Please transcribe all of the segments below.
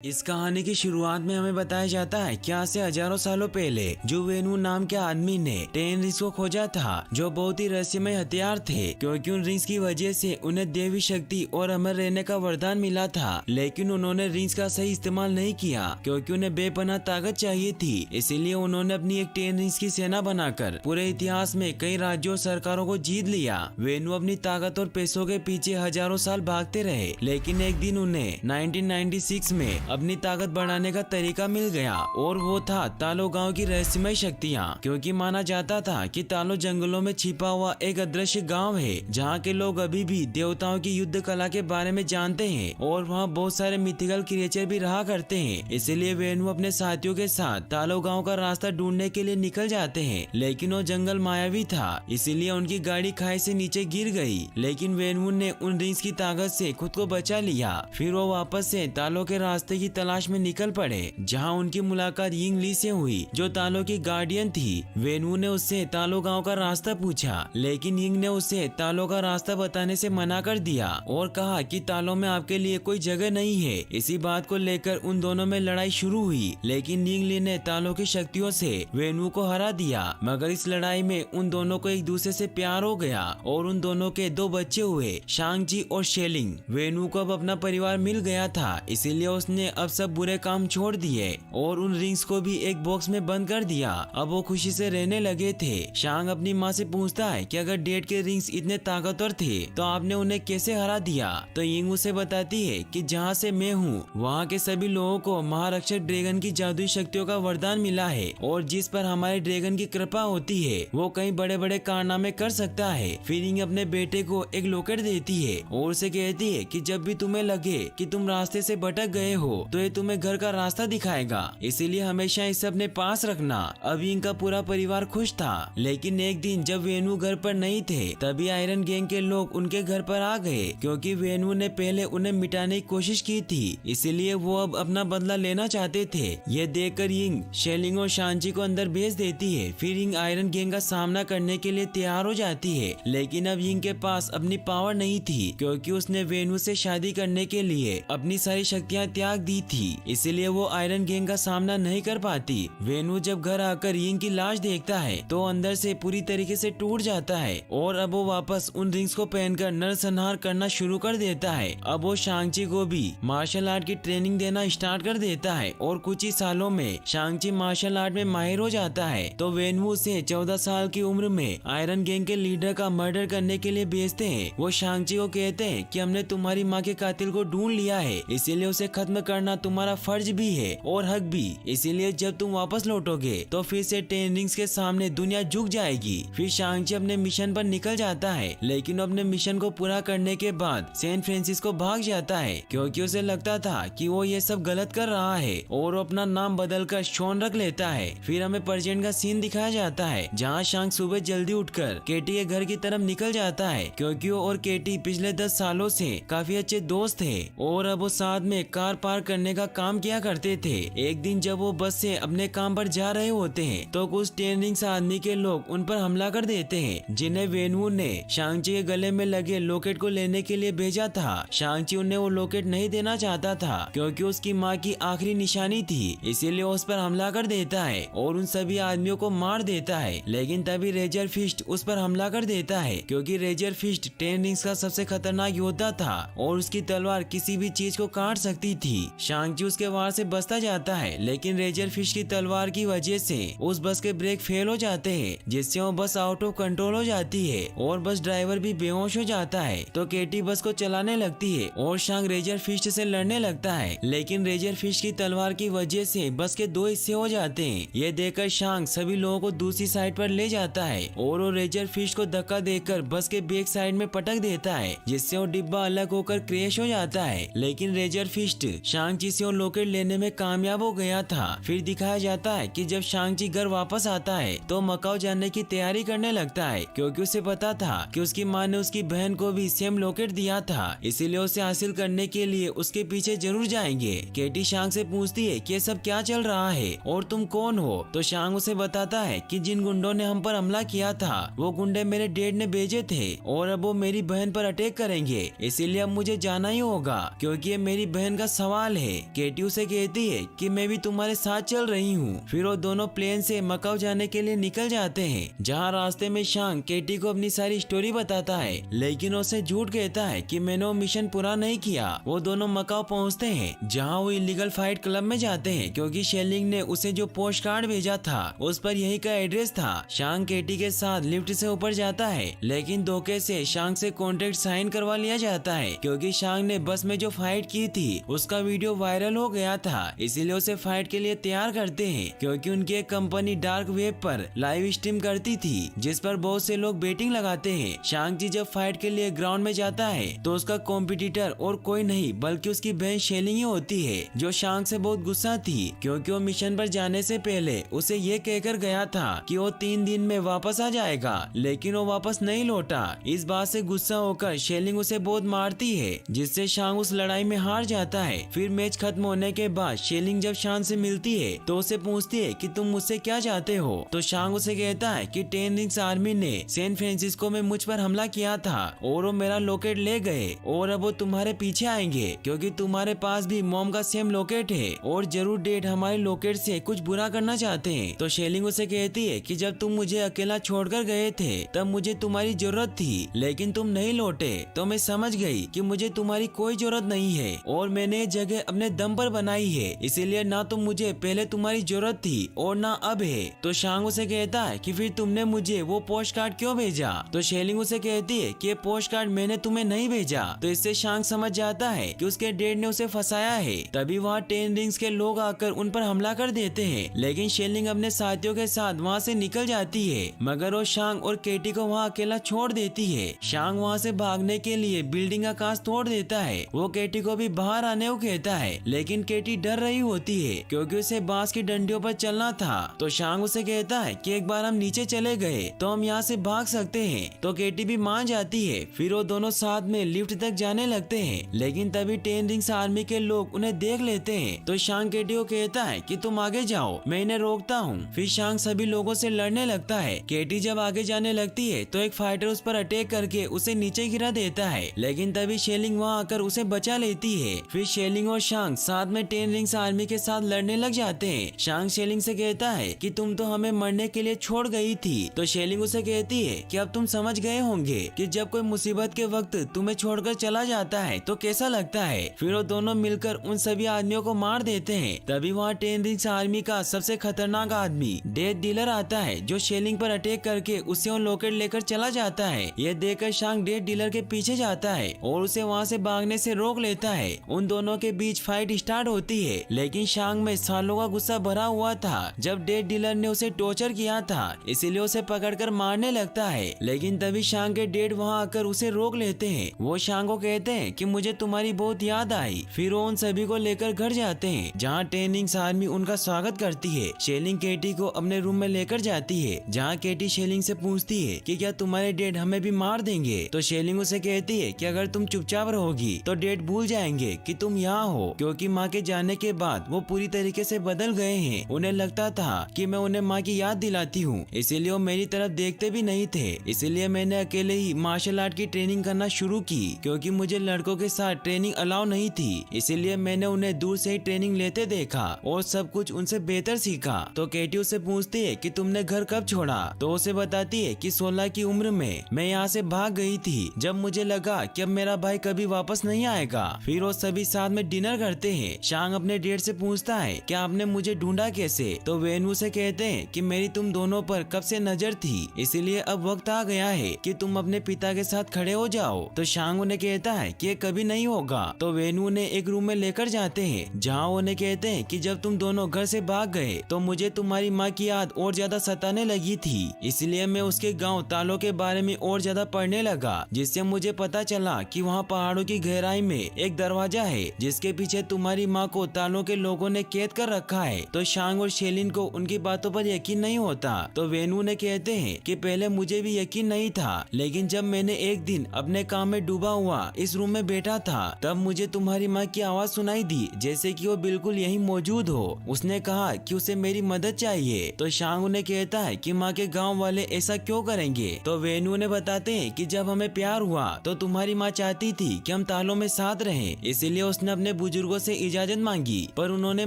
इस कहानी की शुरुआत में हमें बताया जाता है कि आज से हजारों सालों पहले जो वेनु नाम के आदमी ने 10 रिंग्स को खोजा था, जो बहुत ही रहस्यमय हथियार थे, क्योंकि उन रिंग्स की वजह से उन्हें देवी शक्ति और अमर रहने का वरदान मिला था। लेकिन उन्होंने रिंग्स का सही इस्तेमाल नहीं किया क्योंकि उन्हें बेपनाह ताकत चाहिए थी। इसीलिए उन्होंने अपनी एक 10 रिंग्स की सेना बनाकर पूरे इतिहास में कई राज्यों और सरकारों को जीत लिया। वेनु अपनी ताकत और पैसों के पीछे हजारों साल भागते रहे, लेकिन एक दिन उन्हें 1996 में अपनी ताकत बढ़ाने का तरीका मिल गया, और वो था तालो गांव की रहस्यमय शक्तियाँ। क्योंकि माना जाता था कि तालो जंगलों में छिपा हुआ एक अदृश्य गांव है, जहाँ के लोग अभी भी देवताओं की युद्ध कला के बारे में जानते हैं, और वहाँ बहुत सारे मिथिकल क्रिएचर भी रहा करते हैं। इसलिए वेनु अपने साथियों के साथ तालो गांव का रास्ता ढूंढने के लिए निकल जाते हैं, लेकिन वो जंगल मायावी था, इसीलिए उनकी गाड़ी खाई से नीचे गिर गई। लेकिन वेनु ने उन रिंग्स की ताकत से खुद को बचा लिया। फिर वो वापस से तालो के रास्ते की तलाश में निकल पड़े, जहां उनकी मुलाकात यिंग ली से हुई, जो तालो की गार्डियन थी। वेनु ने उससे तालो गांव का रास्ता पूछा, लेकिन यिंग ने उसे तालो का रास्ता बताने से मना कर दिया और कहा कि तालो में आपके लिए कोई जगह नहीं है। इसी बात को लेकर उन दोनों में लड़ाई शुरू हुई, लेकिन यिंग ली ने तालो की शक्तियों से वेनु को हरा दिया। मगर इस लड़ाई में उन दोनों को एक दूसरे से प्यार हो गया और उन दोनों के 2 बच्चे हुए, शांगजी और शेलिंग। वेनु को अब अपना परिवार मिल गया था, इसीलिए उसने अब सब बुरे काम छोड़ दिए और उन रिंग्स को भी एक बॉक्स में बंद कर दिया। अब वो खुशी से रहने लगे थे। शांग अपनी माँ से पूछता है कि अगर डेड के रिंग्स इतने ताकतवर थे तो आपने उन्हें कैसे हरा दिया। तो यिंग उसे बताती है कि जहाँ से मैं हूँ वहाँ के सभी लोगों को महारक्षक ड्रैगन की जादुई शक्तियों का वरदान मिला है, और जिस पर हमारे ड्रैगन की कृपा होती है वो कई बड़े बड़े कारनामे कर सकता है। फिर यिंग अपने बेटे को एक लॉकेट देती है और उसे कहती है कि जब भी तुम्हें लगे कि तुम रास्ते से भटक गए हो तो ये तुम्हें घर का रास्ता दिखाएगा, इसीलिए हमेशा इसे अपने पास रखना। अब यिंग का पूरा परिवार खुश था, लेकिन एक दिन जब वेनु घर पर नहीं थे तभी आयरन गैंग के लोग उनके घर पर आ गए, क्योंकि वेनु ने पहले उन्हें मिटाने की कोशिश की थी, इसीलिए वो अब अपना बदला लेना चाहते थे। ये देखकर यिंग शेलिंग और शांची को अंदर भेज देती है। फिर यिंग आयरन गैंग का सामना करने के लिए तैयार हो जाती है, लेकिन अब यिंग के पास अपनी पावर नहीं थी, क्योंकि उसने वेनु से शादी करने के लिए अपनी सारी शक्तियाँ त्याग दी थी, इसीलिए वो आयरन गैंग का सामना नहीं कर पाती। वेनु जब घर आकर यिंग की लाश देखता है तो अंदर से पूरी तरीके से टूट जाता है, और अब वो वापस उन रिंग्स को पहनकर नरसंहार करना शुरू कर देता है। अब वो शांगची को भी मार्शल आर्ट की ट्रेनिंग देना स्टार्ट कर देता है, और कुछ ही सालों में शांगची मार्शल आर्ट में माहिर हो जाता है। तो वेनु उसे 14 साल की उम्र में आयरन गैंग के लीडर का मर्डर करने के लिए भेजते हैं। वो शांगची को कहते हैं कि हमने तुम्हारी माँ के कातिल को ढूंढ लिया है, इसीलिए उसे खत्म करना तुम्हारा फर्ज भी है और हक भी। इसीलिए जब तुम वापस लौटोगे तो फिर से 10 रिंग्स के सामने दुनिया झुक जाएगी। फिर शांगची अपने मिशन पर निकल जाता है, लेकिन अपने मिशन को पूरा करने के बाद सैन फ्रांसिस्को भाग जाता है, क्योंकि उसे लगता था कि वो ये सब गलत कर रहा है, और वो अपना नाम बदलकर शॉन रख लेता है। फिर हमें प्रेजेंट का सीन दिखाया जाता है, जहाँ शांग सुबह जल्दी उठकर केटी के घर की तरफ निकल जाता है, क्योंकि वो और केटी पिछले 10 सालों से काफी अच्छे दोस्त थे, और अब वो साथ में कार पार्क करने का काम किया करते थे। एक दिन जब वो बस से अपने काम पर जा रहे होते हैं तो कुछ 10 रिंग्स आदमी के लोग उन पर हमला कर देते हैं, जिन्हें वेनु ने शांगची के गले में लगे लॉकेट को लेने के लिए भेजा था। शांगची उन्हें वो लॉकेट नहीं देना चाहता था, क्योंकि उसकी माँ की आखिरी निशानी थी, इसीलिए उस पर हमला कर देता है और उन सभी आदमियों को मार देता है। लेकिन तभी रेजर फिस्ट उस पर हमला कर देता है, क्योंकि रेजर फिस्ट 10 रिंग्स का सबसे खतरनाक योद्धा था और उसकी तलवार किसी भी चीज को काट सकती थी। शांगची उसके वार से बचता जाता है, लेकिन रेजर फिश की तलवार की वजह से उस बस के ब्रेक फेल हो जाते हैं, जिससे वो बस आउट ऑफ कंट्रोल हो जाती है और बस ड्राइवर भी बेहोश हो जाता है। तो केटी बस को चलाने लगती है और शांग रेजर फिश से लड़ने लगता है, लेकिन रेजर फिश की तलवार की वजह से बस के 2 हिस्से हो जाते हैं। ये देखकर शांग सभी लोगों को दूसरी साइड पर ले जाता है और वो रेजर फिश को धक्का देकर बस के बैक साइड में पटक देता है, जिससे वो डिब्बा अलग होकर क्रैश हो जाता है। लेकिन रेजर फिस्ट शांगची से वो लॉकेट लेने में कामयाब हो गया था। फिर दिखाया जाता है कि जब शांगची घर वापस आता है तो मकाओ जाने की तैयारी करने लगता है, क्योंकि उसे पता था कि उसकी माँ ने उसकी बहन को भी सेम लॉकेट दिया था, इसीलिए उसे हासिल करने के लिए उसके पीछे जरूर जाएंगे। केटी शांग से पूछती है कि ये सब क्या चल रहा है और तुम कौन हो। तो शांग उसे बताता है कि जिन गुंडों ने हम पर हमला किया था वो गुंडे मेरे डैड ने भेजे थे, और अब वो मेरी बहन पर अटैक करेंगे, इसीलिए अब मुझे जाना ही होगा, क्योंकि ये मेरी बहन का सवाल सवाल है। केटी उसे कहती है कि मैं भी तुम्हारे साथ चल रही हूँ। फिर वो दोनों प्लेन से मकाओ जाने के लिए निकल जाते हैं, जहाँ रास्ते में शांग केटी को अपनी सारी स्टोरी बताता है, लेकिन उसे झूठ कहता है कि मैंने वो मिशन पूरा नहीं किया। वो दोनों मकाओ पहुँचते हैं, जहाँ वो इलीगल फाइट क्लब में जाते हैं, क्योंकि शेलिंग ने उसे जो पोस्ट कार्ड भेजा था उस पर यही का एड्रेस था। शांग केटी के साथ लिफ्ट से ऊपर जाता है, लेकिन धोखे से शांग से कॉन्ट्रैक्ट साइन करवा लिया जाता है, क्योंकि शांग ने बस में जो फाइट की थी उसका वीडियो वायरल हो गया था, इसीलिए उसे फाइट के लिए तैयार करते हैं, क्योंकि उनकी एक कंपनी डार्क वेब पर लाइव स्ट्रीम करती थी, जिस पर बहुत से लोग बेटिंग लगाते हैं। शांग जी जब फाइट के लिए ग्राउंड में जाता है तो उसका कॉम्पिटिटर और कोई नहीं बल्कि उसकी बहन शेलिंग ही होती है, जो शांग से बहुत गुस्सा थी, क्योंकि वो मिशन पर जाने से पहले उसे ये कहकर गया था कि वो 3 दिन में वापस आ जाएगा, लेकिन वो वापस नहीं लौटा। इस बात से गुस्सा होकर शेलिंग उसे बहुत मारती है, जिससे शांग उस लड़ाई में हार जाता है। फिर मैच खत्म होने के बाद शेलिंग जब शांग से मिलती है तो उसे पूछती है कि तुम मुझसे क्या चाहते हो, तो शांग उसे कहता है कि 10 रिंग्स आर्मी ने सैन फ्रांसिस्को में मुझ पर हमला किया था और वो मेरा लॉकेट ले गए और अब वो तुम्हारे पीछे आएंगे, क्योंकि तुम्हारे पास भी मॉम का सेम लॉकेट है और जरूर डेड हमारे लॉकेट से कुछ बुरा करना चाहते हैं। तो शेलिंग उसे कहती है कि जब तुम मुझे अकेला छोड़कर गए थे तब मुझे तुम्हारी जरूरत थी, लेकिन तुम नहीं लौटे, तो मैं समझ गई कि मुझे तुम्हारी कोई जरूरत नहीं है और मैंने ये जगह अपने दम पर बनाई है, इसीलिए ना तो मुझे पहले तुम्हारी जरूरत थी और ना अब है। तो शांग उसे कहता है कि फिर तुमने मुझे वो पोस्ट कार्ड क्यों भेजा, तो शेलिंग उसे कहती है कि ये पोस्ट कार्ड मैंने तुम्हें नहीं भेजा। तो इससे शांग समझ जाता है कि उसके डेड ने उसे फंसाया है। तभी वहाँ 10 रिंग्स के लोग आकर उन पर हमला कर देते हैं, लेकिन शेलिंग अपने साथियों के साथ वहाँ से निकल जाती है, मगर वो शांग और केटी को वहाँ अकेला छोड़ देती है। शांग वहाँ से भागने के लिए बिल्डिंग का कांच तोड़ देता है। वो केटी को भी बाहर आने को कहता है, लेकिन केटी डर रही होती है क्योंकि उसे बांस की डंडियों पर चलना था। तो शांग उसे कहता है कि एक बार हम नीचे चले गए तो हम यहाँ से भाग सकते हैं, तो केटी भी मान जाती है। फिर वो दोनों साथ में लिफ्ट तक जाने लगते हैं, लेकिन तभी 10 रिंग्स आर्मी के लोग उन्हें देख लेते हैं। तो शांग केटी को कहता है कि तुम आगे जाओ, मैं इन्हें रोकता हूँ। फिर शांग सभी लोगों से लड़ने लगता है। केटी जब आगे जाने लगती है तो एक फाइटर उस पर अटैक करके उसे नीचे गिरा देता है, लेकिन तभी शेलिंग वहाँ आकर उसे बचा लेती है। फिर शेलिंग और शांग साथ में 10 रिंग्स आर्मी के साथ लड़ने लग जाते हैं। शांग शेलिंग से कहता है कि तुम तो हमें मरने के लिए छोड़ गई थी। तो शेलिंग उसे कहती है कि अब तुम समझ गए होंगे कि जब कोई मुसीबत के वक्त तुम्हें छोड़कर चला जाता है तो कैसा लगता है। फिर वो दोनों मिलकर उन सभी आदमियों को मार देते हैं। तभी वहाँ 10 रिंग्स आर्मी का सबसे खतरनाक आदमी डेथ डीलर आता है, जो शेलिंग पर अटैक करके उससे वो लॉकेट लेकर चला जाता है। यह देखकर शांग डेथ डीलर के पीछे जाता है और उसे वहाँ से भागने से रोक लेता है। उन दोनों के बीच फाइट स्टार्ट होती है, लेकिन शांग में सालों का गुस्सा भरा हुआ था जब डेथ डीलर ने उसे टॉर्चर किया था, इसीलिए उसे पकड़कर मारने लगता है। लेकिन तभी शांग के डेड वहाँ आकर उसे रोक लेते हैं। वो शांग को कहते हैं कि मुझे तुम्हारी बहुत याद आई। फिर वो उन सभी को लेकर घर जाते हैं, जहाँ 10 रिंग्स आर्मी उनका स्वागत करती है। शेलिंग केटी को अपने रूम में लेकर जाती है, जहाँ केटी शेलिंग से पूछती है कि क्या तुम्हारे डेड हमें भी मार देंगे। तो शेलिंग उसे कहती है कि अगर तुम चुपचाप रहोगी तो डेड भूल जाएंगे कि तुम यहाँ हो, क्योंकि माँ के जाने के बाद वो पूरी तरीके से बदल गए हैं। उन्हें लगता था कि मैं उन्हें माँ की याद दिलाती हूँ, इसीलिए वो मेरी तरफ देखते भी नहीं थे। इसीलिए मैंने अकेले ही मार्शल आर्ट की ट्रेनिंग करना शुरू की, क्योंकि मुझे लड़कों के साथ ट्रेनिंग अलाउ नहीं थी। इसीलिए मैंने उन्हें दूर से ही ट्रेनिंग लेते देखा और सब कुछ उनसे बेहतर सीखा। तो केटी उससे पूछती है कि तुमने घर कब छोड़ा। तो उसे बताती है कि 16 की उम्र में मैं यहाँ से भाग गई थी, जब मुझे लगा कि अब मेरा भाई कभी वापस नहीं आएगा। फिर वो सभी साथ में डिनर करते हैं। शांग अपने डेड से पूछता है कि आपने मुझे ढूंढा कैसे। तो वेनू से कहते हैं कि मेरी तुम दोनों पर कब से नजर थी, इसीलिए अब वक्त आ गया है कि तुम अपने पिता के साथ खड़े हो जाओ। तो शांग उन्हें कहता है कि ये कभी नहीं होगा। तो वेनू उन्हें एक रूम में लेकर जाते हैं, जहाँ उन्हें कहते हैं कि जब तुम दोनों घर से भाग गए तो मुझे तुम्हारी माँ की याद और ज्यादा सताने लगी थी, इसलिए मैं उसके गाँव तालों के बारे में और ज्यादा पढ़ने लगा, जिससे मुझे पता चला कि वहाँ पहाड़ों की गहराई में एक दरवाजा है जिसके पीछे तुम्हारी माँ को तालों के लोगों ने कैद कर रखा है। तो शांग और शेलिन को उनकी बातों पर यकीन नहीं होता। तो वेनू ने कहते हैं कि पहले मुझे भी यकीन नहीं था, लेकिन जब मैंने एक दिन अपने काम में डूबा हुआ इस रूम में बैठा था तब मुझे तुम्हारी माँ की आवाज सुनाई दी, जैसे कि वो बिल्कुल यहीं मौजूद हो। उसने कहा कि उसे मेरी मदद चाहिए। तो शांग उन्हें कहता है कि माँ के गाँव वाले ऐसा क्यों करेंगे। तो वेनू ने बताते हैं कि जब हमें प्यार हुआ तो तुम्हारी माँ चाहती थी कि हम तालों में साथ रहें, इसीलिए उसने अपने बुजुर्गों से इजाजत मांगी पर उन्होंने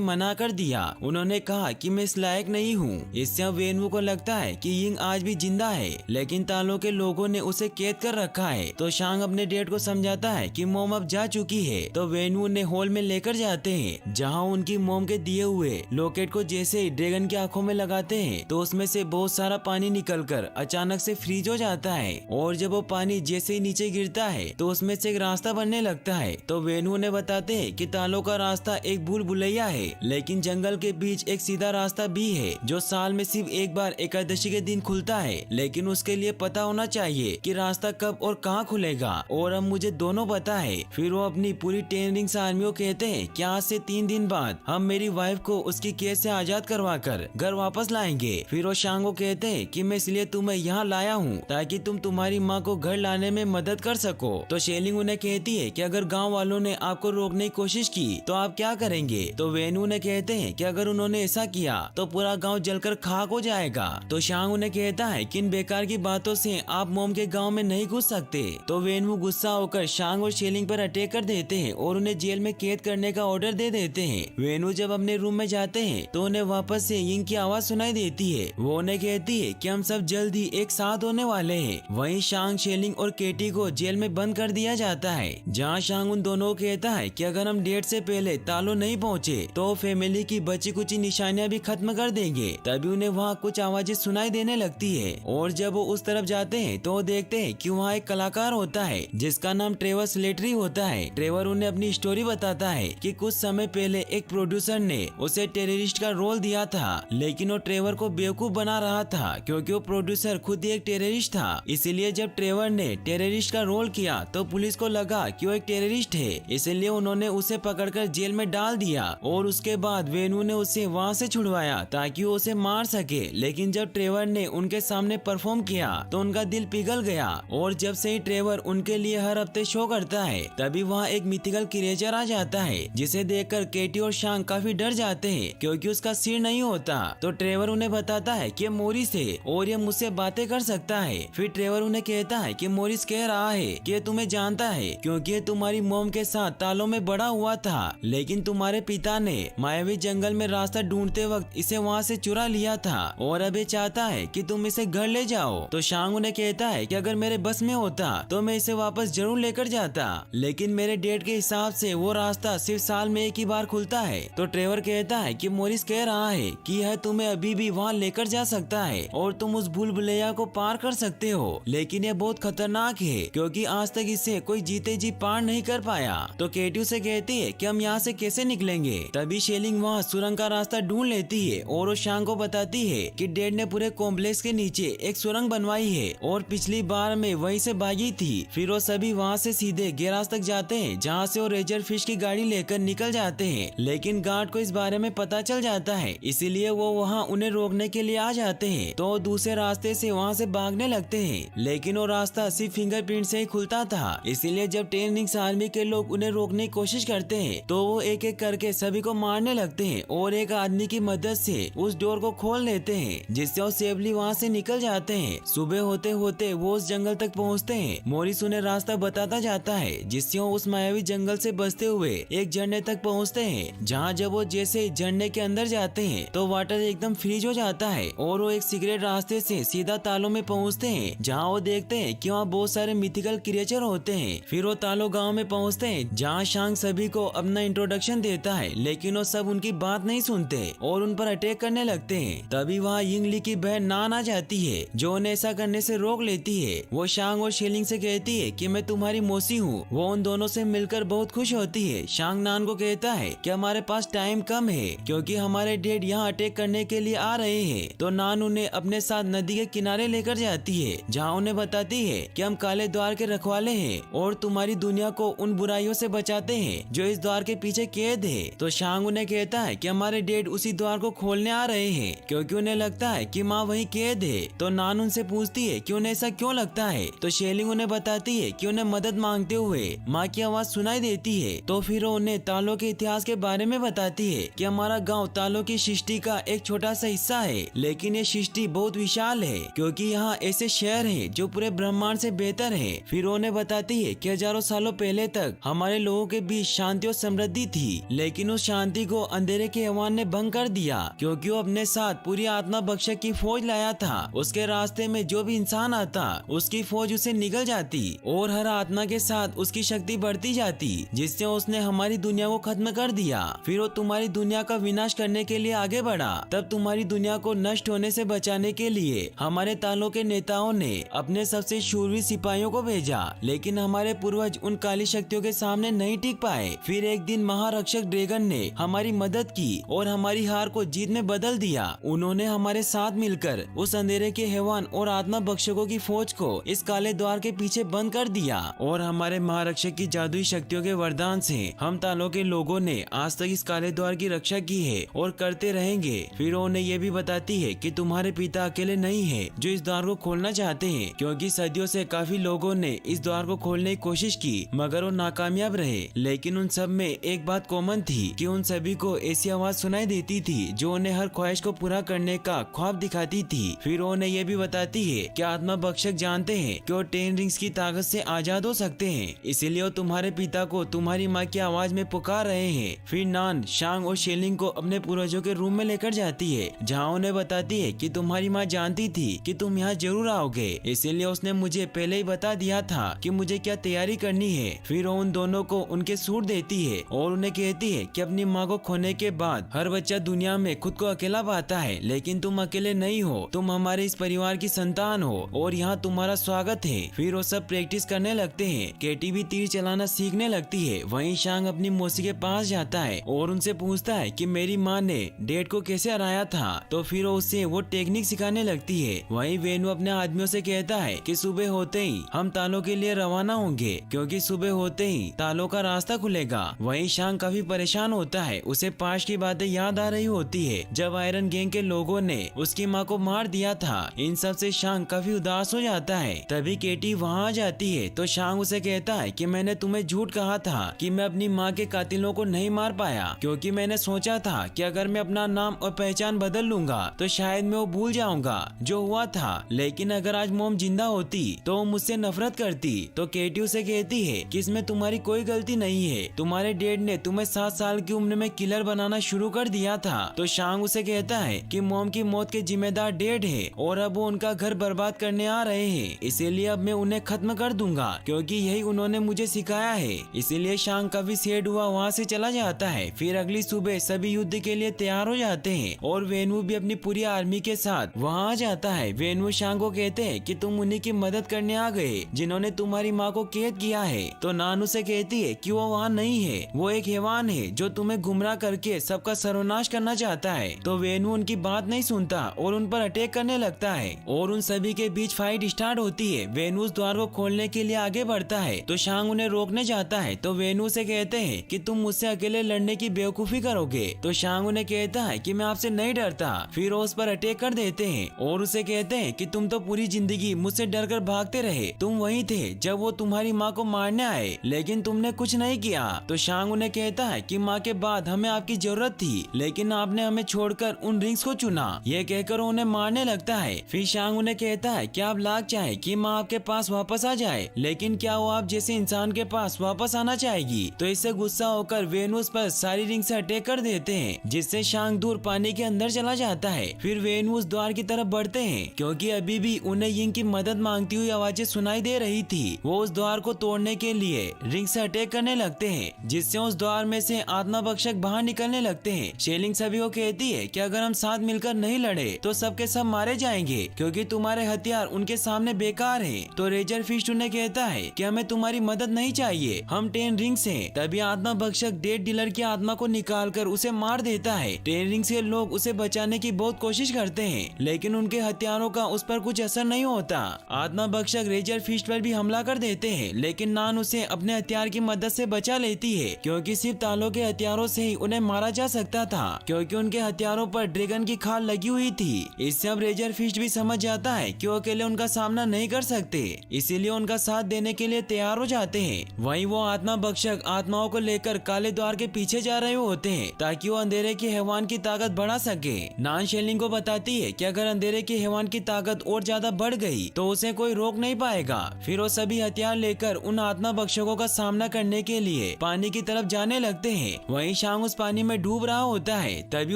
मना कर दिया। उन्होंने कहा कि मैं इस लायक नहीं हूँ। इससे अब वेनवू को लगता है कि यिंग आज भी जिंदा है, लेकिन तालों के लोगों ने उसे कैद कर रखा है। तो शांग अपने डैड को समझाता है कि मोम अब जा चुकी है। तो वेनवू ने हॉल में लेकर जाते हैं जहाँ उनकी मोम के दिए हुए लॉकेट को जैसे ही ड्रैगन की आंखों में लगाते हैं तो उसमें से बहुत सारा पानी निकलकर अचानक से फ्रीज हो जाता है। और जब वो पानी जैसे ही नीचे गिरता है तो उसमें से एक रास्ता बनने लगता है। तो वेनवू ने बताते हैं कि तालों का रास्ता एक भूल भुलैया है, लेकिन जंगल के बीच एक सीधा रास्ता भी है जो साल में सिर्फ एक बार एकादशी के दिन खुलता है। लेकिन उसके लिए पता होना चाहिए कि रास्ता कब और कहाँ खुलेगा, और अब मुझे दोनों पता है। फिर वो अपनी पूरी 10 रिंग्स आर्मी को कहते हैं कि आज से 3 दिन बाद हम मेरी वाइफ को उसकी केस से आजाद करवा कर घर वापस लाएंगे। फिर वो शांग को कहते हैं कि मैं इसलिए तुम्हें यहाँ लाया हूँ ताकि तुम तुम्हारी माँ को घर लाने में मदद कर सको। तो शेलिंग उन्हें कहती है कि अगर गाँव वालों ने आपको रोकने की कोशिश की तो आप क्या करेंगे। तो वेनू ने कहते हैं कि अगर उन्होंने ऐसा किया तो पूरा गांव जलकर खाक हो जाएगा। तो शांग उन्हें कहता है कि इन बेकार की बातों से आप मोम के गांव में नहीं घुस सकते। तो वेनू गुस्सा होकर शांग और शेलिंग पर अटैक कर देते हैं और उन्हें जेल में कैद करने का ऑर्डर दे देते हैं। वेनू जब अपने रूम में जाते हैं तो उन्हें वापस से यिंग की आवाज सुनाई देती है। वो उन्हें कहती है कि हम सब जल्द ही एक साथ होने वाले हैं। वहीं शांग, शेलिंग और केटी को जेल में बंद कर दिया जाता है, जहाँ शांग उन दोनों को कहता है कि अगर हम डेट से पहले तालो नहीं पहुँचे तो फैमिली की बची कुछ निशानियाँ भी खत्म कर देंगे। तभी उन्हें वहाँ कुछ आवाजें सुनाई देने लगती है और जब वो उस तरफ जाते हैं तो वो देखते हैं कि वहाँ एक कलाकार होता है जिसका नाम ट्रेवर स्लेटरी होता है। ट्रेवर उन्हें अपनी स्टोरी बताता है कि कुछ समय पहले एक प्रोड्यूसर ने उसे टेररिस्ट का रोल दिया था, लेकिन वो ट्रेवर को बेवकूफ बना रहा था क्योंकि वो प्रोड्यूसर खुद ही एक टेररिस्ट था। इसीलिए जब ट्रेवर ने टेररिस्ट का रोल किया तो पुलिस को लगा कि वो एक टेररिस्ट है, इसलिए उन्होंने उसे पकड़कर जेल में डाल दिया। और उसके बाद वेनू ने उसे वहाँ से छुड़वाया ताकि वो उसे मार सके। लेकिन जब ट्रेवर ने उनके सामने परफॉर्म किया तो उनका दिल पिघल गया, और जब से ही ट्रेवर उनके लिए हर हफ्ते शो करता है तभी वहाँ एक मिथिकल क्रिएचर आ जाता है जिसे देखकर केटी और शांग काफी डर जाते हैं क्योंकि उसका सिर नहीं होता। तो ट्रेवर उन्हें बताता है कि मोरिस है और ये मुझसे बातें कर सकता है। फिर ट्रेवर उन्हें कहता है कि मोरिस कह रहा है कि तुम्हें जानता है क्योंकि तुम्हारी मोम के साथ तालों में बड़ा हुआ था, लेकिन तुम्हारे पिता ने मायावी जंगल में रास्ता ढूंढते वक्त इसे वहाँ से चुरा लिया था और अब ये चाहता है कि तुम इसे घर ले जाओ। तो शांग उन्हें कहता है कि अगर मेरे बस में होता तो मैं इसे वापस जरूर लेकर जाता, लेकिन मेरे डेट के हिसाब से वो रास्ता सिर्फ साल में एक ही बार खुलता है। तो ट्रेवर कहता है कि मोरिस कह रहा है कि यह तुम्हें अभी भी वहाँ लेकर जा सकता है और तुम उस भूल भुलैया को पार कर सकते हो, लेकिन यह बहुत खतरनाक है क्योंकि आज तक इसे कोई जीते जी पार नहीं कर पाया। तो केटी उसे कहती है कि हम यहाँ से कैसे निकलेंगे। तभी शेलिंग वहाँ सुरंग का रास्ता ढूंढ लेती है और वो शांग को बताती है कि डैड ने पूरे कॉम्प्लेक्स के नीचे एक सुरंग बनवाई है और पिछली बार में वहीं से भागी थी। फिर वो सभी वहाँ से सीधे गैराज तक जाते हैं जहाँ से वो रेजर फिश की गाड़ी लेकर निकल जाते हैं, लेकिन गार्ड को इस बारे में पता चल जाता है, इसीलिए वो वहाँ उन्हें रोकने के लिए आ जाते हैं। तो दूसरे रास्ते से वहाँ से भागने लगते हैं, लेकिन वो रास्ता सिर्फ फिंगरप्रिंट से ही खुलता था। इसीलिए जब 10 रिंग्स आर्मी के लोग उन्हें रोकने की कोशिश करते हैं तो वो एक एक करके सभी को मारने लगते हैं और एक आदमी की मदद से उस डोर को खोल लेते हैं, जिससे वो सेफली वहाँ से निकल जाते हैं। सुबह होते होते वो उस जंगल तक पहुँचते हैं। मोरिस उन्हें रास्ता बताता जाता है जिससे वो उस मायावी जंगल से बचते हुए एक झरने तक पहुँचते हैं, जहाँ जब वो जैसे झरने के अंदर जाते हैं तो वाटर एकदम फ्रीज हो जाता है और वो एक सीक्रेट रास्ते से सीधा तालों में पहुँचते हैं, जहाँ वो देखते हैं कि वहाँ बहुत सारे मिथिकल क्रिएचर होते हैं। फिर वो तालो गाँव में पहुँचते हैं जहाँ शांग सभी को अपना इंट्रोडक्शन देता है, लेकिन वो सब उनकी बात नहीं सुनते और उन पर अटैक करने लगते हैं। तभी वहाँ यिंगली की बहन नान आ जाती है जो उन्हें ऐसा करने से रोक लेती है। वो शांग और शेलिंग से कहती है कि मैं तुम्हारी मौसी हूँ। वो उन दोनों से मिलकर बहुत खुश होती है। शांग नान को कहता है कि हमारे पास टाइम कम है क्योंकि हमारे डैड यहाँ अटैक करने के लिए आ रहे हैं। तो नान उन्हें अपने साथ नदी के किनारे लेकर जाती है, जहाँ उन्हें बताती है कि हम काले द्वार के रखवाले हैं और तुम्हारी दुनिया को उन बुराइयों से बचाते हैं जो इस द्वार के पीछे कैद है। तो शांग उन्हें कहता है कि हमारे डैड उसी द्वार को खोलने आ रहे हैं क्योंकि उन्हें लगता है कि माँ वहीं कैद है। तो नान उनसे पूछती है कि उन्हें ऐसा क्यों लगता है। तो शेलिंग उन्हें बताती है कि उन्हें मदद मांगते हुए माँ की आवाज सुनाई देती है। तो फिर वो उन्हें तालों के इतिहास के बारे में बताती है कि हमारा गांव तालों की सृष्टि का एक छोटा सा हिस्सा है, लेकिन ये सृष्टि बहुत विशाल है क्योंकि यहाँ ऐसे शहर हैं जो पूरे ब्रह्मांड से बेहतर है। फिर उन्हें बताती है कि हजारों सालों पहले तक हमारे लोगों के बीच शांति और समृद्धि थी, लेकिन उस शांति को अंधेरे के हैवान ने भंग कर दिया, क्योंकि वो अपने साथ पूरी आत्मा भक्षक की फौज लाया था। उसके रास्ते में जो भी इंसान आता उसकी फौज उसे निगल जाती और हर आत्मा के साथ उसकी शक्ति बढ़ती जाती, जिससे उसने हमारी दुनिया को खत्म कर दिया। फिर वो तुम्हारी दुनिया का विनाश करने के लिए आगे बढ़ा। तब तुम्हारी दुनिया को नष्ट होने से बचाने के लिए हमारे तालों के नेताओं ने अपने सबसे शूरवीर सिपाहियों को भेजा, लेकिन हमारे पूर्वज उन काली शक्तियों के सामने नहीं टिक पाए। फिर एक दिन महारक्षक ड्रैगन ने हमारी मदद की और हमारी हार को जीत में बदल दिया। उन्होंने हमारे साथ मिलकर उस अंधेरे के हैवान और आत्मा भक्षकों की फौज को इस काले द्वार के पीछे बंद कर दिया, और हमारे महारक्षक की जादुई शक्तियों के वरदान से हम तालों के लोगों ने आज तक इस काले द्वार की रक्षा की है और करते रहेंगे। फिर उन्हें ये भी बताती है कि तुम्हारे पिता अकेले नहीं है जो इस द्वार को खोलना चाहते हैं, क्योंकि सदियों से काफी लोगों ने इस द्वार को खोलने की कोशिश की मगर वो नाकामयाब रहे। लेकिन उन सब में एक बात कॉमन थी कि उन सभी को ऐसी आवाज सुनाई देती थी जो उन्हें हर ख्वाहिश को पूरा करने का ख्वाब दिखाती थी। फिर उन्हें ये भी बताती है कि आत्मा भक्षक जानते हैं कि वो 10 रिंग्स की ताकत से आजाद हो सकते हैं, इसीलिए वो तुम्हारे पिता को तुम्हारी माँ की आवाज में पुकार रहे हैं। फिर नान, शांग और शेलिंग को अपने पूर्वजों के रूम में लेकर जाती है, जहाँ उन्हें बताती है कि तुम्हारी माँ जानती थी कि तुम यहाँ जरूर आओगे, इसीलिए उसने मुझे पहले ही बता दिया था कि मुझे क्या तैयारी करनी है। फिर वो उन दोनों को उनके सूट देती है और उन्हें कहती है कि अपनी माँ को खोने के बाद हर बच्चा दुनिया में खुद को अकेला पाता है, लेकिन तुम अकेले नहीं हो, तुम हमारे इस परिवार की संतान हो और यहाँ तुम्हारा स्वागत है। फिर वो सब प्रैक्टिस करने लगते हैं। केटी भी तीर चलाना सीखने लगती है। वहीं शांग अपनी मौसी के पास जाता है और उनसे पूछता है कि मेरी माँ ने डैड को कैसे हराया था, तो फिर वो उसे वो टेक्निक सिखाने लगती है। वहीं वेनु अपने आदमियों से कहता है कि सुबह होते ही हम तालों के लिए रवाना होंगे, क्योंकि सुबह होते ही तालों का रास्ता खुलेगा। वहीं शांग काफी परेशान होता है, उसे पास्ट की बातें याद आ रही होती है जब आयरन गैंग के लोगों ने उसकी माँ को मार दिया था। इन सब से शांग काफी उदास हो जाता है। तभी केटी वहाँ आ जाती है तो शांग उसे कहता है कि मैंने तुम्हें झूठ कहा था कि मैं अपनी माँ के कातिलों को नहीं मार पाया, क्योंकि मैंने सोचा था कि अगर मैं अपना नाम और पहचान बदल लूंगा तो शायद मैं वो भूल जाऊंगा जो हुआ था। लेकिन अगर आज मॉम जिंदा होती तो वो मुझसे नफरत करती। तो केटी उसे कहती है कि इसमें तुम्हारी कोई गलती नहीं है, तुम्हारे डैड ने तुम्हें 7 साल की उम्र में किलर बनाना शुरू कर दिया था। तो शांग उसे कहता है कि मॉम की मौत के जिम्मेदार डैड है और अब वो उनका घर बर्बाद करने आ रहे हैं, इसीलिए अब मैं उन्हें खत्म कर दूंगा, क्योंकि यही उन्होंने मुझे सिखाया है। इसीलिए शांग काफी सैड हुआ वहाँ से चला जाता है। फिर अगली सुबह सभी युद्ध के लिए तैयार हो जाते हैं और वेनु भी अपनी पूरी आर्मी के साथ वहाँ आ जाता है। वेनु शांग को कहते हैं कि तुम उन्हीं की मदद करने आ गए जिन्होंने तुम्हारी माँ को कैद किया है। तो नानू से कहती है कि वो वहाँ नहीं है, वो एक हैवान है जो तुम्हें गुमराह करके सबका सर्वनाश करना चाहता है। तो वेनु उनकी बात नहीं सुनता और उन पर अटैक करने लगता है और उन सभी के बीच फाइट स्टार्ट होती है। वेनु उस द्वार को खोलने के लिए आगे बढ़ता है तो शांग उन्हें रोकने जाता है। तो वेनु से कहते हैं कि तुम मुझसे अकेले लड़ने की बेवकूफी करोगे। तो शांग उन्हें कहता है कि मैं आपसे नहीं डरता। फिर वो उस पर अटैक कर देते हैं और उसे कहते हैं कि तुम तो पूरी जिंदगी मुझसे डरकर भागते रहे, तुम वही थे जब वो तुम्हारी माँ को मारने आए, लेकिन तुमने कुछ नहीं किया। तो शांग उन्हें कहता है कि माँ के बाद हमें आपकी जरूरत थी, लेकिन आपने हमें छोड़कर उन रिंग्स को चुना। ये कहकर उन्हें मारने लगता है। फिर शांग उन्हें कहता है कि आप लाख चाहे कि माँ आपके पास वापस आ जाए, लेकिन क्या वो आप जैसे इंसान के पास वापस आना चाहेगी। तो इससे गुस्सा होकर वेनु पर सारी रिंग से अटैक कर देते हैं, जिससे शांग दूर पानी के अंदर चला जाता है। फिर वेनु उस द्वार की तरफ बढ़ते हैं, क्योंकि अभी भी उन्हें यिंग की मदद मांगती हुई आवाजें सुनाई दे रही थी। वो उस द्वार को तोड़ने के लिए रिंग से अटैक करने लगते हैं, जिससे उस द्वार में से आत्मा भक्षक बाहर निकलने लगते हैं। शेलिंग सभी को कहती है कि अगर हम साथ मिलकर नहीं लड़े तो सबके सब मारे जाएंगे, क्योंकि तुम्हारे हथियार उनके सामने बेकार हैं। तो रेजर फिस्ट उन्हें कहता है कि हमें तुम्हारी मदद नहीं चाहिए, हम 10 रिंग्स हैं। तभी आत्मा भक्षक डेड डीलर की आत्मा को निकालकर उसे मार देता है। 10 रिंग्स के लोग उसे बचाने की बहुत कोशिश करते हैं, लेकिन उनके हथियारों का उस पर कुछ असर नहीं होता। आत्मा भक्षक रेजर फिस्ट पर भी हमला कर देते हैं, लेकिन नान उसे अपने हथियार की मदद से बचा लेती है, क्योंकि सिर्फ तालों के हथियारों से ही उन्हें मारा जा सकता था, क्योंकि उनके हथियारों पर ड्रैगन की खाल लगी हुई थी। इससे अब रेजर फिस्ट भी समझ जाता है कि वो अकेले उनका सामना नहीं कर सकते, इसीलिए उनका साथ देने के लिए तैयार हो जाते हैं। वहीं वो आत्मा भक्षक आत्माओं को लेकर काले द्वार के पीछे जा रहे होते हैं, ताकि वो अंधेरे के हैवान की ताकत बढ़ा सके। नान शेलिंग को बताती है कि अगर अंधेरे के हैवान की ताकत और ज्यादा बढ़ गई तो उसे कोई रोक नहीं पाएगा। फिर वो सभी हथियार लेकर उन आत्मा भक्षकों का सामना करने के लिए पानी की तरफ जाने लगते हैं। वहीं शांग उस पानी में डूब रहा होता है। तभी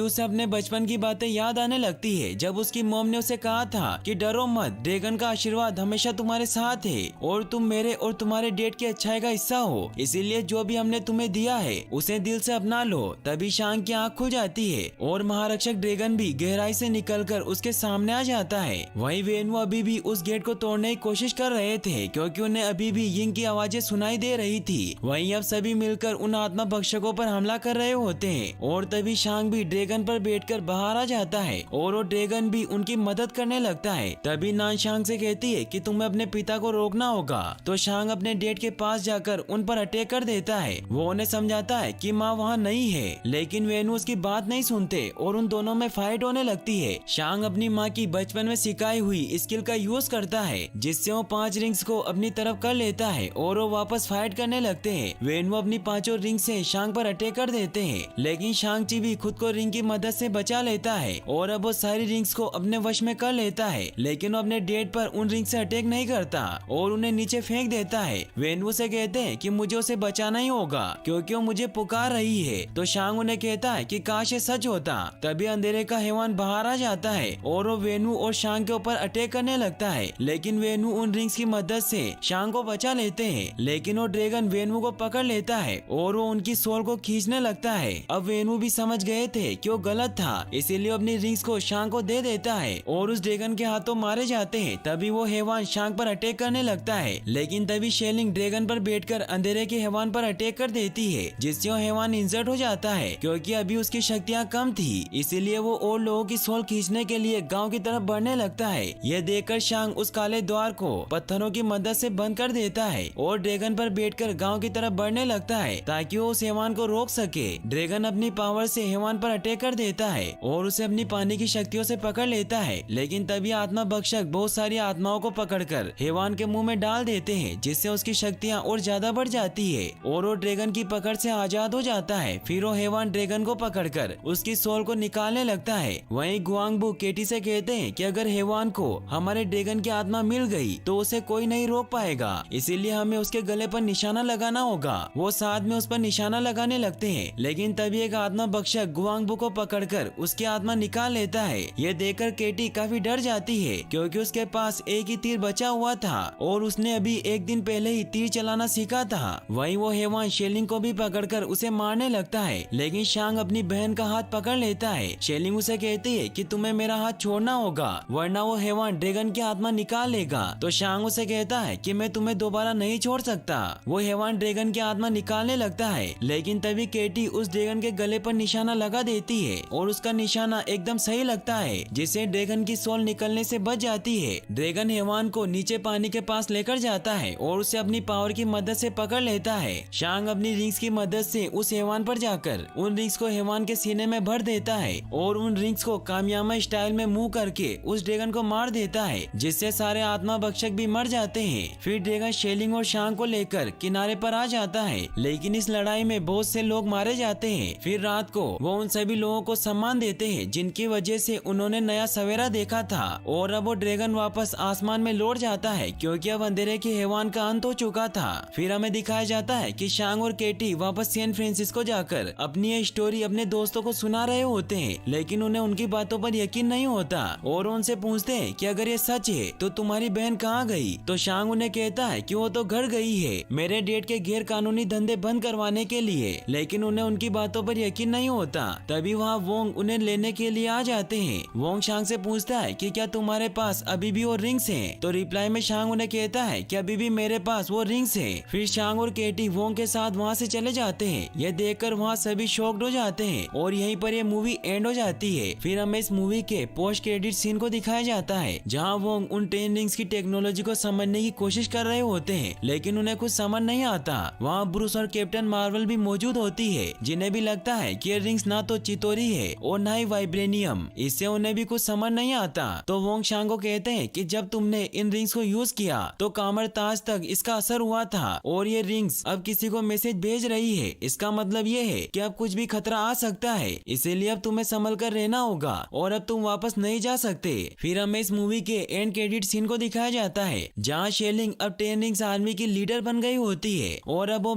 उसे अपने बचपन की बातें याद आने लगती है, जब उसकी मॉम ने उसे कहा था कि डरो मत, ड्रैगन का आशीर्वाद हमेशा तुम्हारे साथ है और तुम मेरे और तुम्हारे डेट की अच्छाई का हिस्सा हो, इसीलिए जो भी हमने तुम्हें दिया है उसे दिल से अपना लो। तभी शांग की आँख खुल जाती है और महारक्षक ड्रैगन भी गहराई से निकलकर उसके सामने आ जाता है। वहीं वेनु अभी भी उस गेट को तोड़ने की कोशिश कर रहे थे, क्योंकि उन्हें अभी भी यिंग की आवाजें सुनाई दे रही थी। वहीं अब सभी मिलकर उन आत्मा भक्षकों पर हमला कर रहे होते हैं और तभी शांग भी ड्रैगन पर बैठकर बाहर आ जाता है और वो ड्रैगन भी उनकी मदद करने लगता है। तभी नान शांग से कहती है कि तुम्हें अपने पिता को रोकना होगा। तो शांग अपने डेट के पास जाकर उन पर अटैक कर देता है। वो उन्हें समझाता है कि माँ वहाँ नहीं है, लेकिन वेनु उसकी बात नहीं सुनते और उन दोनों में फाइट होने लगती है। शांग अपनी माँ की बचपन में सिखाई हुई स्किल का यूज करता है, जिससे वो 5 रिंग्स को अपनी तरफ कर लेता है और वो वापस फाइट करने लगते हैं। वेनु अपनी 5 रिंग से शांग पर अटैक कर देते हैं, लेकिन शांग ची भी खुद को रिंग की मदद से बचा लेता है और अब वो सारी रिंग्स को अपने वश में कर लेता है। लेकिन वो अपने डेट पर उन रिंग से अटैक नहीं करता और उन्हें नीचे फेंक देता है। वेनु से कहते हैं कि मुझे उसे बचाना ही होगा, क्योंकि वो मुझे पुकार रही है। तो शांग उन्हें कहता है कि काश ये सच होता। तभी अंधेरे का हैवान बाहर आ जाता है और वो वेनु और शांग के ऊपर अटैक करने लगता है, लेकिन वेनु उन रिंग्स की मदद से शांग को बचा लेते हैं। लेकिन वो ड्रैगन वेनु को पकड़ लेता है और वो उनकी सोल को खींचने लगता है। अब वेनु भी समझ गए थे कि वो गलत था, इसीलिए अपनी रिंग्स को शांग को दे देता है और उस ड्रैगन के हाथों मारे जाते हैं। तभी वो हैवान शांग पर अटैक करने लगता है, लेकिन तभी शेलिंग ड्रैगन पर बैठकर अंधेरे के हैवान पर अटैक कर देती है, जिससे वो हैवान इंजर्ड हो जाता है। क्योंकि अभी उसकी शक्तियाँ कम थी, इसीलिए वो और लोगों की सोल खींचने के लिए गांव की तरफ बढ़ने लगता है। यह देखकर शांग उस काले द्वार को पत्थरों की मदद से बंद कर देता है और ड्रैगन पर बैठकर गांव की तरफ बढ़ने लगता है, ताकि वो उस हैवान को रोक सके। ड्रैगन अपनी पावर से हैवान पर अटैक कर देता है और उसे अपनी पानी की शक्तियों से पकड़ लेता है। लेकिन तभी आत्मा भक्षक बहुत सारी आत्माओं को पकड़कर हैवान के मुंह में डाल देते हैं, जिससे उसकी शक्तियाँ और ज्यादा बढ़ जाती है और वो ड्रैगन की पकड़ से आजाद हो जाता है। फिर वो हैवान ड्रैगन को पकड़कर उसकी सोल को निकालने लगता है। वहीं गुआंगबू केटी से कहते हैं कि अगर हैवान को हमारे ड्रैगन की आत्मा मिल गई तो उसे कोई नहीं रोक पाएगा, इसीलिए हमें उसके गले पर निशाना लगाना होगा। वो साथ में उस पर निशाना लगाने लगते हैं, लेकिन तभी एक आत्मा भक्षक गुआंगबू को पकड़कर उसकी आत्मा निकाल लेता है। ये देखकर केटी काफी डर जाती है, क्योंकि उसके पास एक ही तीर बचा हुआ था और उसने अभी एक दिन पहले ही तीर चलाना सीखा था। वहीं वो हैवान शेलिंग को भी पकड़कर उसे मारने लगता है, लेकिन शांग अपनी बहन का हाथ पकड़ लेता है। शेलिंग उसे कहती है कि तुम्हें मेरा हाथ छोड़ना होगा, वरना वो हैवान ड्रैगन की आत्मा निकाल लेगा। तो शांग उसे कहता है कि मैं तुम्हें दोबारा नहीं छोड़ सकता। वो हैवान ड्रैगन की आत्मा निकालने लगता है, लेकिन तभी केटी उस ड्रैगन के गले पर निशाना लगा देती है और उसका निशाना एकदम सही लगता है, जिससे ड्रैगन की सोल निकलने से बच जाती है। ड्रैगन हैवान को नीचे पानी के पास लेकर जाता है और उसे अपनी पावर की मदद से पकड़ लेता है। शांग अपनी रिंग्स की मदद से उस हैवान पर जाकर उन रिंग्स को हैवान के सीने में भर देता है और उन रिंग्स को कामयामा स्टाइल में मुंह करके उस ड्रैगन को मार देता है, जिससे सारे आत्मा भक्षक भी मर जाते हैं। फिर ड्रैगन शेलिंग और शांग को लेकर किनारे पर आ जाता है, लेकिन इस लड़ाई में बहुत से लोग मारे जाते हैं। फिर रात को वो उन सभी लोगों को सम्मान देते हैं जिनकी वजह से उन्होंने नया सवेरा देखा था और अब वो ड्रैगन वापस आसमान में लौट जाता है, क्योंकि अब अंधेरे के हैवान का अंत हो चुका था। फिर हमें दिखाया जाता है कि शांग और केटी वापस सैन फ्रांसिस्को जाकर अपनी ये स्टोरी अपने दोस्तों को सुना रहे होते हैं, लेकिन उन्हें उनकी बातों पर यकीन नहीं होता और उनसे पूछते हैं कि अगर ये सच है तो तुम्हारी बहन कहाँ गई। तो शांग उन्हें कहता है कि वो तो घर गई है मेरे डेट के गैर कानूनी धंधे बंद करवाने के लिए, लेकिन उन्हें उनकी बातों पर यकीन नहीं होता। तभी वहाँ वोंग उन्हें लेने के लिए आ जाते हैं। वोंग शांग से पूछता है कि क्या तुम्हारे पास अभी भी वो रिंग्स हैं? तो रिप्लाई में शांग उन्हें कहता है कि अभी भी मेरे पास वो रिंग्स हैं। फिर शांग और केटी वोंग के साथ वहाँ से चले जाते हैं। यह देखकर वहाँ सभी शॉक्ड हो जाते हैं और यहीं पर ये मूवी एंड हो जाती है। फिर हमें इस मूवी के पोस्ट क्रेडिट सीन को दिखाया जाता है, जहाँ वोंग उन 10 रिंग्स की टेक्नोलॉजी को समझने की कोशिश कर रहे होते हैं, लेकिन उन्हें कुछ समझ नहीं आता। वहाँ ब्रूस और कैप्टन मार्वल भी मौजूद होती है, जिन्हें भी लगता है कि ये रिंग्स ना तो चितोरी है और ना ही वाइब्रेनियम, इससे उन्हें भी कुछ समझ नहीं आता। तो वोंग शांग को कहते हैं कि जब तुमने इन रिंग्स को यूज किया तो कामर ताज तक इसका असर हुआ था और ये रिंग्स अब किसी को मैसेज भेज रही है। इसका मतलब ये है कि अब कुछ भी खतरा आ सकता है, इसीलिए अब तुम्हें संभल कर रहना होगा और अब तुम वापस नहीं जा सकते। फिर हमें इस मूवी के एंड क्रेडिट सीन को दिखाया जाता है, जहाँ शेलिंग अब 10 रिंग्स आर्मी की लीडर बन गई होती है और अब वो